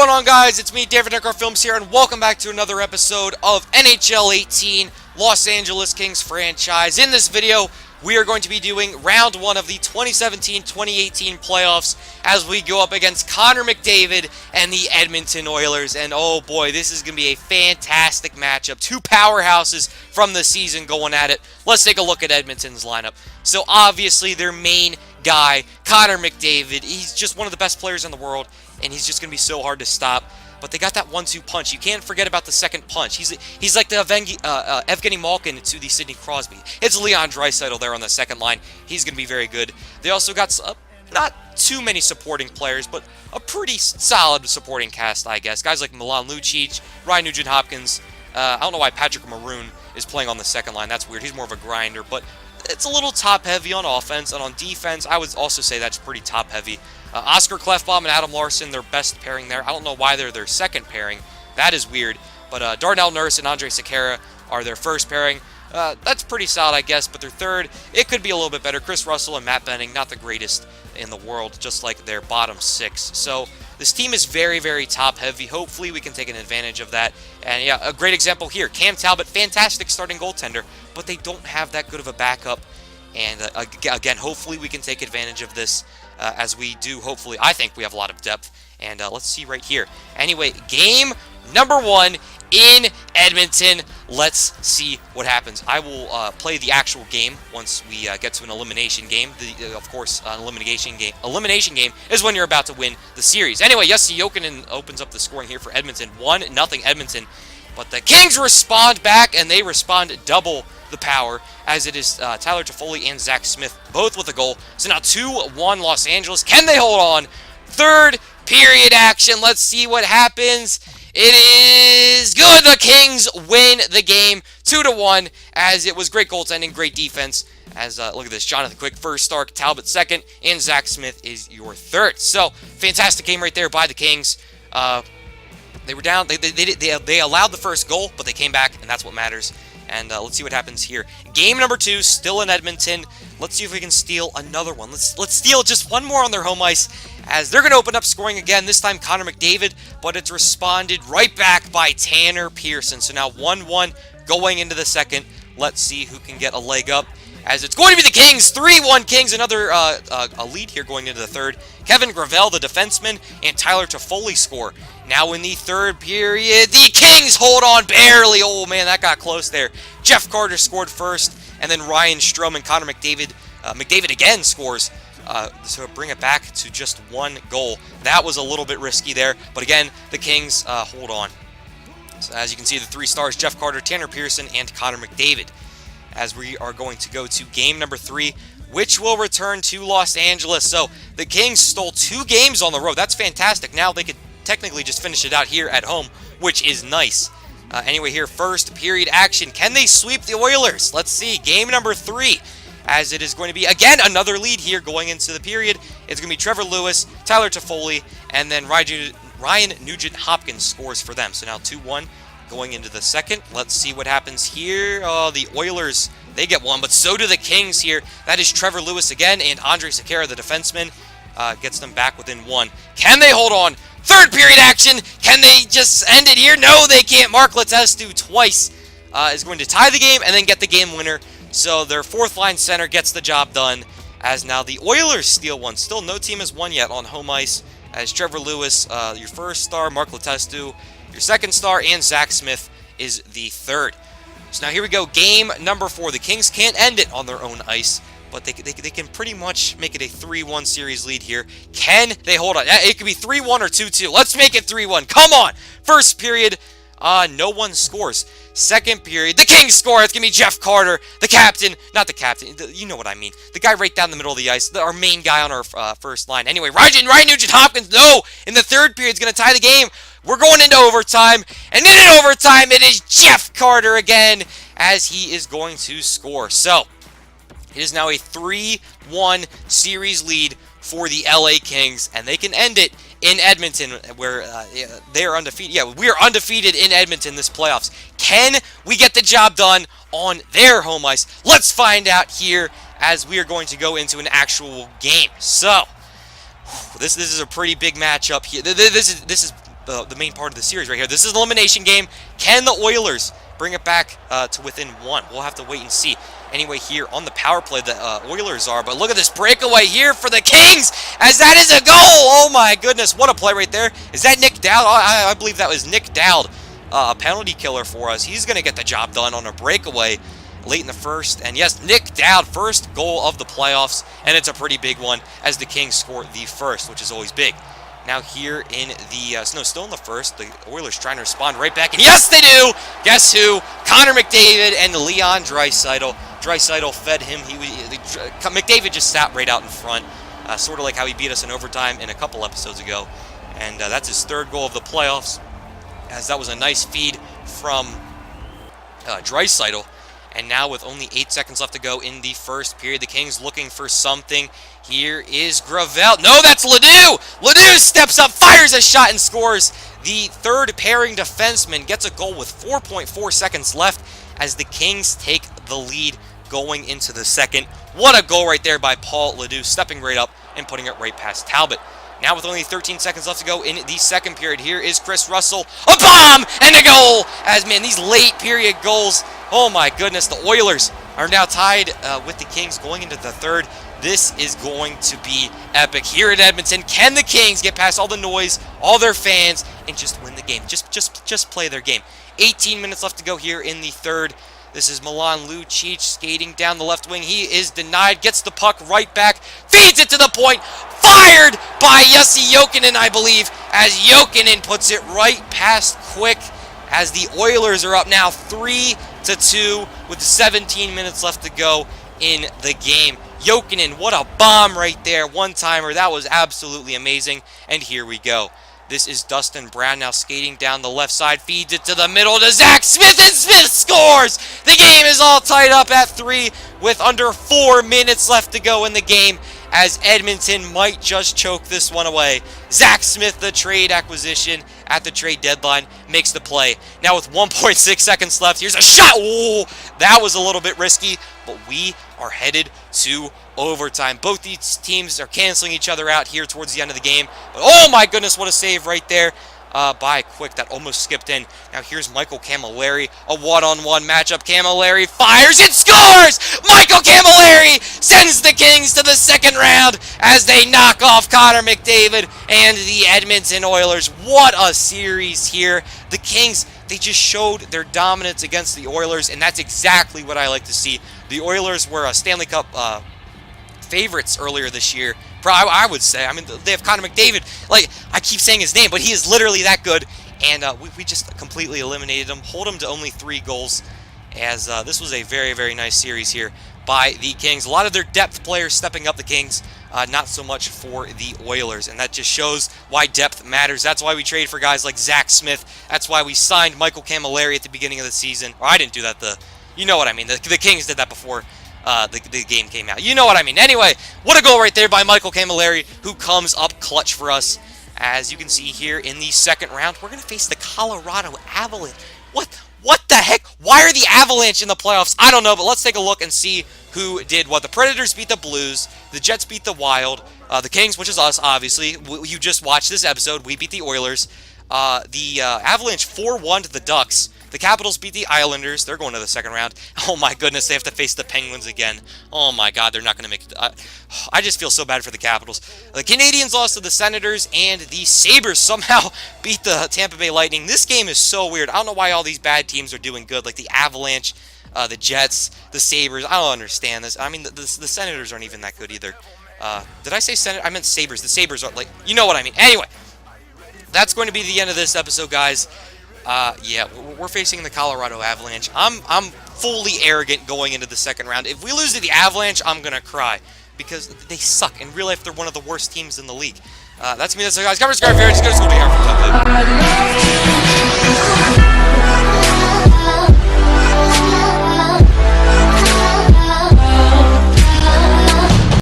going on, guys? It's me, David Nickar Films here, and welcome back to another episode of NHL 18 Los Angeles Kings franchise. In this video, we are going to be doing round one of the 2017-2018 playoffs as we go up against Connor McDavid and the Edmonton Oilers. And oh boy, this is going to be a fantastic matchup. Two powerhouses from the season going at it. Let's take a look at Edmonton's lineup. So obviously their main guy, Connor McDavid, he's just one of the best players in the world, and he's just going to be so hard to stop. But they got that 1-2 punch. You can't forget about the second punch. He's like the Evgeny Malkin to the Sidney Crosby. It's Leon Draisaitl there on the second line. He's going to be very good. They also got not too many supporting players, but a pretty solid supporting cast, I guess. Guys like Milan Lucic, Ryan Nugent-Hopkins. I don't know why Patrick Maroon is playing on the second line. That's weird. He's more of a grinder, but it's a little top-heavy on offense, and on defense, I would also say that's pretty top-heavy. Oscar Klefbom and Adam Larsson, their best pairing there. I don't know why they're their second pairing. That is weird. But Darnell Nurse and Andrej Sekera are their first pairing. That's pretty solid, I guess. But their third, it could be a little bit better. Chris Russell and Matt Benning, not the greatest in the world, just like their bottom six. So this team is very, very top-heavy. Hopefully we can take an advantage of that. And yeah, a great example here. Cam Talbot, fantastic starting goaltender, but they don't have that good of a backup. And again, hopefully we can take advantage of this as we do. Hopefully, I think we have a lot of depth. And let's see right here. Anyway, game number one in Edmonton. Let's see what happens. I will play the actual game once we get to an elimination game. Of course, an elimination game is when you're about to win the series. Anyway, Jussi Jokinen opens up the scoring here for Edmonton. 1-0 Edmonton. But the Kings respond back, and they respond double the power, as it is Tyler Toffoli and Zach Smith, both with a goal. So now 2-1 Los Angeles. Can they hold on? Third period action. Let's see what happens. It is good. The Kings win the game 2-1, as it was great goaltending, great defense. As look at this, Jonathan Quick first star, Talbot second, and Zach Smith is your third. So fantastic game right there by the Kings. They were down. They allowed the first goal, but they came back, and that's what matters. And let's see what happens here. Game number two, still in Edmonton. Let's see if we can steal another one. Let's steal just one more on their home ice, as they're going to open up scoring again. This time Connor McDavid, but it's responded right back by Tanner Pearson. So now 1-1 going into the second. Let's see who can get a leg up, as it's going to be the Kings. 3-1 Kings. Another a lead here going into the third. Kevin Gravel, the defenseman, and Tyler Toffoli score. Now in the third period, the Kings hold on barely. Oh man, that got close there. Jeff Carter scored first, and then Ryan Strome and Connor McDavid. McDavid again scores. So bring it back to just one goal. That was a little bit risky there, but again, the Kings hold on. So as you can see, the three stars, Jeff Carter, Tanner Pearson, and Connor McDavid. As we are going to go to game number three, which will return to Los Angeles. So the Kings stole 2 games on the road. That's fantastic. Now they could technically just finish it out here at home, which is nice. Anyway, here, first period action. Can they sweep the Oilers? Let's see. Game number 3, as it is going to be, again, another lead here going into the period. It's going to be Trevor Lewis, Tyler Toffoli, and then Ryan Nugent-Hopkins scores for them. So now 2-1 going into the second. Let's see what happens here. The Oilers, they get one, but so do the Kings here. That is Trevor Lewis again, and Andrej Sekera, the defenseman, gets them back within 1. Can they hold on? Third period action. Can they just end it here? No, they can't. Mark Letestu twice is going to tie the game and then get the game winner. So their fourth line center gets the job done, as now the Oilers steal one. Still no team has won yet on home ice, as Trevor Lewis, your first star, Mark Letestu, your second star, and Zach Smith is the third. So now here we go. Game number 4. The Kings can't end it on their own ice, but they can pretty much make it a 3-1 series lead here. Can they hold on? It could be 3-1 or 2-2. Let's make it 3-1. Come on. First period, no one scores. Second period, the Kings score. It's going to be Jeff Carter, the captain. Not the captain. You know what I mean. The guy right down the middle of the ice. Our main guy on our first line. Anyway, Ryan Nugent-Hopkins, no. In the third period, is going to tie the game. We're going into overtime. And in overtime, it is Jeff Carter again, as he is going to score. So it is now a 3-1 series lead for the LA Kings, and they can end it in Edmonton, where they are undefeated. Yeah, we are undefeated in Edmonton this playoffs. Can we get the job done on their home ice? Let's find out here, as we are going to go into an actual game. So this is a pretty big matchup here. This is the main part of the series right here. This is an elimination game. Can the Oilers bring it back to within one? We'll have to wait and see. Anyway, here on the power play, the Oilers are. But look at this breakaway here for the Kings, as that is a goal. Oh, my goodness. What a play right there. Is that Nick Dowd? I believe that was Nick Dowd, a penalty killer for us. He's going to get the job done on a breakaway late in the first. And yes, Nick Dowd, first goal of the playoffs, and it's a pretty big one as the Kings score the first, which is always big. Now here in the, still in the first, the Oilers trying to respond right back, and yes, they do! Guess who? Connor McDavid and Leon Draisaitl. Draisaitl fed him. McDavid just sat right out in front, sort of like how he beat us in overtime in a couple episodes ago. And that's his third goal of the playoffs, as that was a nice feed from Draisaitl. And now with only 8 seconds left to go in the first period, the Kings looking for something. Here is Gravel. No, that's Ledoux! Ledoux steps up, fires a shot, and scores. The third pairing defenseman gets a goal with 4.4 seconds left as the Kings take the lead going into the second. What a goal right there by Paul Ledoux, stepping right up and putting it right past Talbot. Now with only 13 seconds left to go in the second period, here is Chris Russell. A bomb and a goal! As, man, these late period goals, oh my goodness, the Oilers are now tied with the Kings going into the third. This is going to be epic here in Edmonton. Can the Kings get past all the noise, all their fans, and just win the game? Just play their game. 18 minutes left to go here in the third. This is Milan Lucic skating down the left wing. He is denied, gets the puck right back, feeds it to the point, fired by Jussi Jokinen, I believe, as Jokinen puts it right past Quick, as the Oilers are up now 3-2 with 17 minutes left to go in the game. Jokinen, what a bomb right there, one-timer. That was absolutely amazing, and here we go. This is Dustin Brown now skating down the left side, feeds it to the middle to Zach Smith, and Smith scores! The game is all tied up at 3 with under 4 minutes left to go in the game, as Edmonton might just choke this one away. Zach Smith, the trade acquisition at the trade deadline, makes the play. Now with 1.6 seconds left, here's a shot! Ooh, that was a little bit risky, but we are headed to overtime. Both these teams are canceling each other out here towards the end of the game. But oh my goodness, what a save right there by Quick. That almost skipped in. Now here's Michael Camilleri. A one-on-one matchup. Camilleri fires and scores! Michael Camilleri sends the Kings to the second round as they knock off Connor McDavid and the Edmonton Oilers. What a series here. The Kings, they just showed their dominance against the Oilers, and that's exactly what I like to see. The Oilers were a Stanley Cup favorites earlier this year. I would say. I mean, they have Connor McDavid. Like, I keep saying his name, but he is literally that good. And we just completely eliminated him. Hold him to only 3 goals. As this was a very, very nice series here by the Kings. A lot of their depth players stepping up the Kings. Not so much for the Oilers. And that just shows why depth matters. That's why we trade for guys like Zach Smith. That's why we signed Michael Camilleri at the beginning of the season. Or I didn't do that. You know what I mean. The Kings did that before the game came out. You know what I mean. Anyway, what a goal right there by Michael Camilleri, who comes up clutch for us. As you can see here in the second round, we're going to face the Colorado Avalanche. What the heck? Why are the Avalanche in the playoffs? I don't know, but let's take a look and see who did what. The Predators beat the Blues. The Jets beat the Wild. The Kings, which is us, obviously. You just watched this episode. We beat the Oilers. The Avalanche 4-1 to the Ducks. The Capitals beat the Islanders. They're going to the second round. Oh my goodness, they have to face the Penguins again. Oh my god, they're not going to make it. I just feel so bad for the Capitals. The Canadiens lost to the Senators, and the Sabres somehow beat the Tampa Bay Lightning. This game is so weird. I don't know why all these bad teams are doing good, like the Avalanche, the Jets, the Sabres. I don't understand this. I mean, the Senators aren't even that good either. Did I say Senators? I meant Sabres. The Sabres are like, you know what I mean. Anyway, that's going to be the end of this episode, guys. Yeah, we're facing the Colorado Avalanche. I'm fully arrogant going into the second round. If we lose to the Avalanche, I'm gonna cry because they suck. In real life, they're one of the worst teams in the league. That's me. That's the guys. Cover, subscribe, just go to school.